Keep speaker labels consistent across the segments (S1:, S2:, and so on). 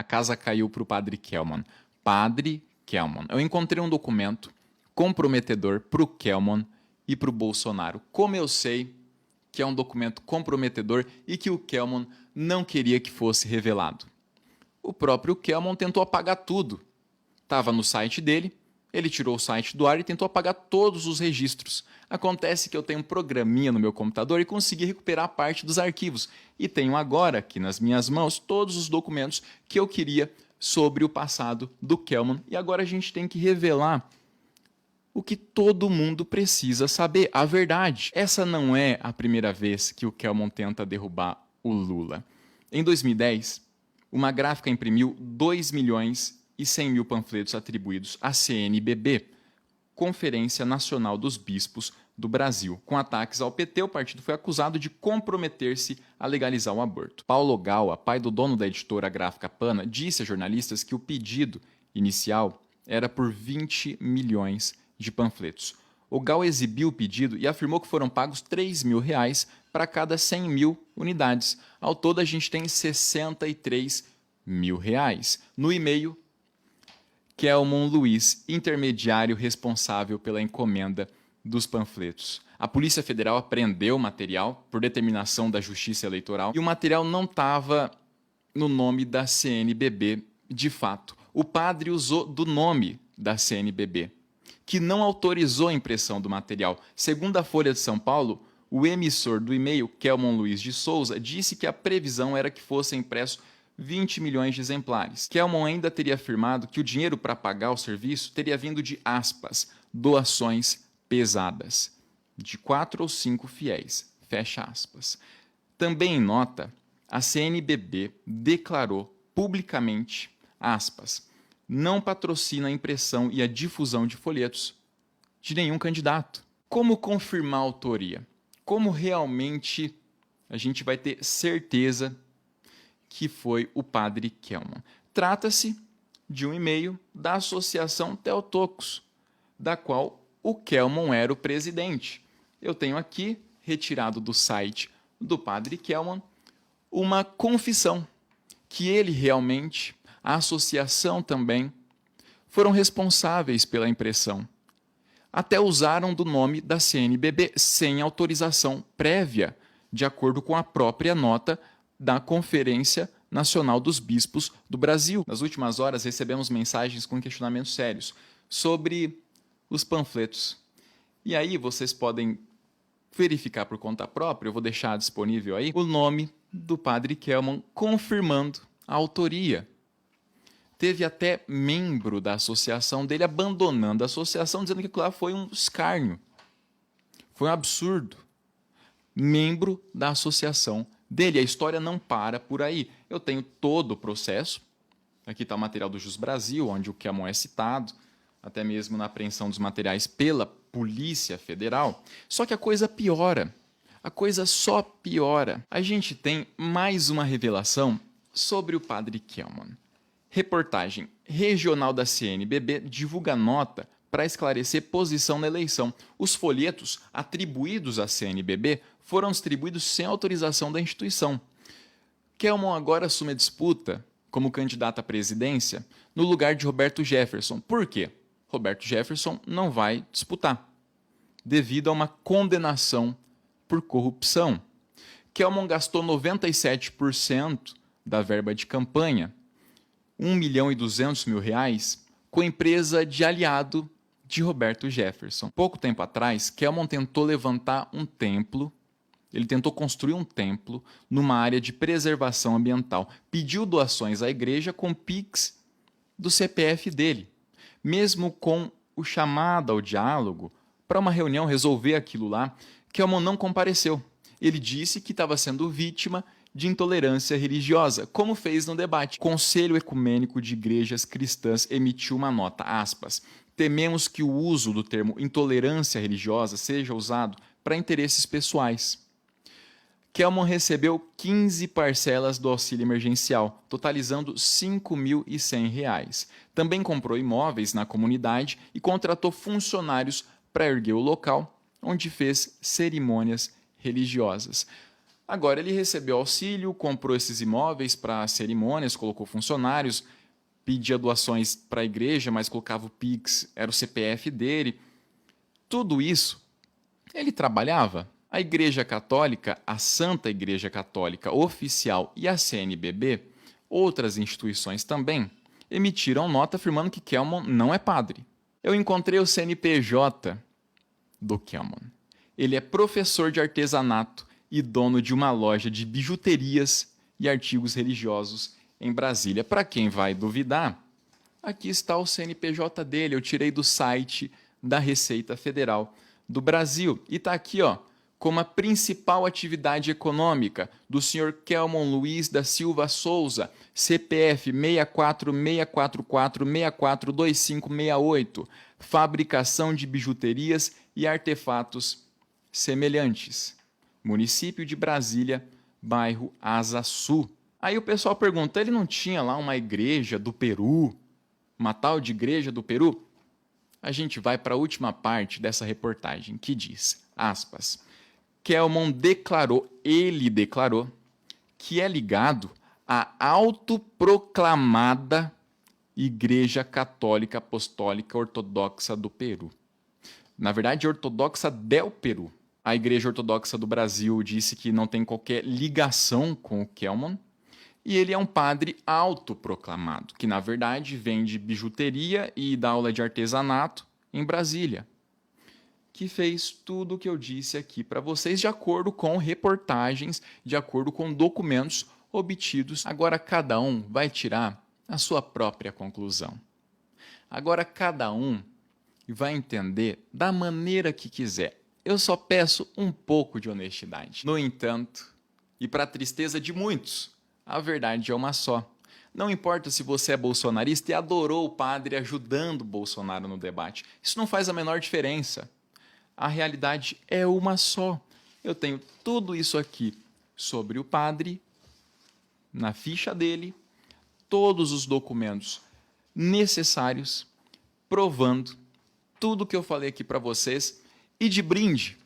S1: A casa caiu para o padre Kelman. Padre Kelman. Eu encontrei um documento comprometedor para o Kelman e para o Bolsonaro. Como eu sei que é um documento comprometedor e que o Kelman não queria que fosse revelado? O próprio Kelman tentou apagar tudo. Estava no site dele, ele tirou o site do ar e tentou apagar todos os registros. Acontece que eu tenho um programinha no meu computador e consegui recuperar parte dos arquivos. E tenho agora, aqui nas minhas mãos, todos os documentos que eu queria sobre o passado do Kelman. E agora a gente tem que revelar o que todo mundo precisa saber, a verdade. Essa não é a primeira vez que o Kelman tenta derrubar o Lula. Em 2010, uma gráfica imprimiu 2.100.000 panfletos atribuídos à CNBB, Conferência Nacional dos Bispos do Brasil. Com ataques ao PT, o partido foi acusado de comprometer-se a legalizar o aborto. Paulo Gaua, pai do dono da editora gráfica Pana, disse a jornalistas que o pedido inicial era por 20 milhões de panfletos. O Gal exibiu o pedido e afirmou que foram pagos R$3.000 para cada 100.000 unidades. Ao todo, a gente tem R$63.000. No e-mail, Kelman Luiz, intermediário responsável pela encomenda dos panfletos. A Polícia Federal apreendeu o material por determinação da Justiça Eleitoral e o material não estava no nome da CNBB de fato. O padre usou do nome da CNBB, que não autorizou a impressão do material. Segundo a Folha de São Paulo, o emissor do e-mail, Kelman Luiz de Souza, disse que a previsão era que fosse impresso 20 milhões de exemplares. Kelman ainda teria afirmado que o dinheiro para pagar o serviço teria vindo de, aspas, doações pesadas, de 4 ou 5 fiéis, fecha aspas. Também em nota, a CNBB declarou publicamente, aspas, não patrocina a impressão e a difusão de folhetos de nenhum candidato. Como confirmar a autoria? Como realmente a gente vai ter certeza que foi o padre Kelman? Trata-se de um e-mail da Associação Theotokos, da qual o Kelman era o presidente. Eu tenho aqui, retirado do site do padre Kelman, uma confissão que ele realmente, a associação também, foram responsáveis pela impressão. Até usaram do nome da CNBB sem autorização prévia, de acordo com a própria nota da Conferência Nacional dos Bispos do Brasil. Nas últimas horas recebemos mensagens com questionamentos sérios sobre os panfletos. E aí vocês podem verificar por conta própria, eu vou deixar disponível aí, o nome do padre Kelman confirmando a autoria. Teve até membro da associação dele abandonando a associação, dizendo que aquilo lá foi um escárnio. Foi um absurdo. Membro da associação dele. A história não para por aí. Eu tenho todo o processo. Aqui está o material do Jus Brasil, onde o Kelman é citado, até mesmo na apreensão dos materiais pela Polícia Federal. Só que a coisa piora. A coisa só piora. A gente tem mais uma revelação sobre o padre Kelman. Reportagem regional da CNBB divulga nota para esclarecer posição na eleição. Os folhetos atribuídos à CNBB foram distribuídos sem autorização da instituição. Kelman agora assume a disputa como candidato à presidência no lugar de Roberto Jefferson. Por quê? Roberto Jefferson não vai disputar, devido a uma condenação por corrupção. Kelman gastou 97% da verba de campanha, R$1.200.000, com a empresa de aliado de Roberto Jefferson. Pouco tempo atrás, Kelman tentou levantar um templo, ele tentou construir um templo numa área de preservação ambiental. Pediu doações à igreja com Pix do CPF dele. Mesmo com o chamado ao diálogo, para uma reunião resolver aquilo lá, Kelman não compareceu. Ele disse que estava sendo vítima de intolerância religiosa, como fez no debate. O Conselho Ecumênico de Igrejas Cristãs emitiu uma nota, aspas, tememos que o uso do termo intolerância religiosa seja usado para interesses pessoais. Kelman recebeu 15 parcelas do auxílio emergencial, totalizando R$5.100. Também comprou imóveis na comunidade e contratou funcionários para erguer o local, onde fez cerimônias religiosas. Agora ele recebeu auxílio, comprou esses imóveis para cerimônias, colocou funcionários, pedia doações para a igreja, mas colocava o Pix, era o CPF dele. Tudo isso, ele trabalhava. A Igreja Católica, a Santa Igreja Católica Oficial e a CNBB, outras instituições também, emitiram nota afirmando que Kelmon não é padre. Eu encontrei o CNPJ do Kelmon. Ele é professor de artesanato e dono de uma loja de bijuterias e artigos religiosos em Brasília. Para quem vai duvidar, aqui está o CNPJ dele. Eu tirei do site da Receita Federal do Brasil. E está aqui, ó, como a principal atividade econômica do Sr. Kelmon Luiz da Silva Souza, CPF 64644642568, fabricação de bijuterias e artefatos semelhantes. Município de Brasília, bairro Asa Sul. Aí o pessoal pergunta, ele não tinha lá uma igreja do Peru? Uma tal de igreja do Peru? A gente vai para a última parte dessa reportagem, que diz, aspas, Kelmon declarou que é ligado à autoproclamada Igreja Católica Apostólica Ortodoxa do Peru. Na verdade, Ortodoxa del Peru. A Igreja Ortodoxa do Brasil disse que não tem qualquer ligação com o Kelmon, e ele é um padre autoproclamado, que na verdade vende bijuteria e dá aula de artesanato em Brasília, que fez tudo o que eu disse aqui para vocês de acordo com reportagens, de acordo com documentos obtidos. Agora cada um vai tirar a sua própria conclusão. Agora cada um vai entender da maneira que quiser. Eu só peço um pouco de honestidade. No entanto, e para a tristeza de muitos, a verdade é uma só. Não importa se você é bolsonarista e adorou o padre ajudando Bolsonaro no debate. Isso não faz a menor diferença. A realidade é uma só. Eu tenho tudo isso aqui sobre o padre, na ficha dele, todos os documentos necessários, provando tudo que eu falei aqui para vocês, e de brinde,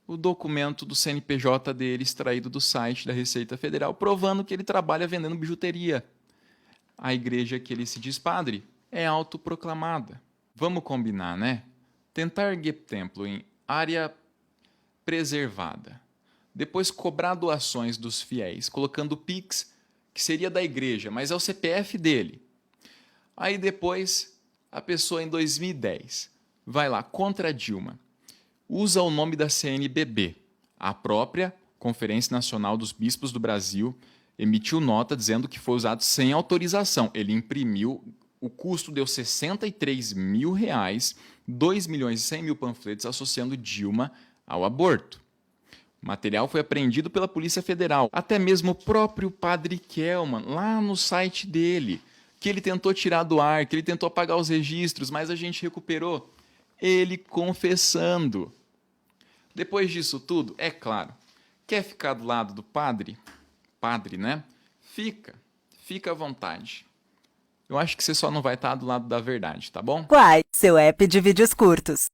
S1: o documento do CNPJ dele extraído do site da Receita Federal, provando que ele trabalha vendendo bijuteria. A igreja que ele se diz padre é autoproclamada. Vamos combinar, né? Tentar erguer templo em área preservada, depois cobrar doações dos fiéis, colocando Pix, que seria da igreja, mas é o CPF dele. Aí depois, a pessoa em 2010 vai lá contra a Dilma, usa o nome da CNBB, a própria Conferência Nacional dos Bispos do Brasil emitiu nota dizendo que foi usado sem autorização. Ele imprimiu, o custo deu R$63 mil, 2.100.000 panfletos associando Dilma ao aborto. O material foi apreendido pela Polícia Federal. Até mesmo o próprio padre Kelmon, lá no site dele, que ele tentou tirar do ar, que ele tentou apagar os registros, mas a gente recuperou. Ele confessando. Depois disso tudo, é claro, quer ficar do lado do padre? Padre, né? Fica à vontade. Eu acho que você só não vai estar do lado da verdade, tá bom?
S2: Quai, seu app de vídeos curtos.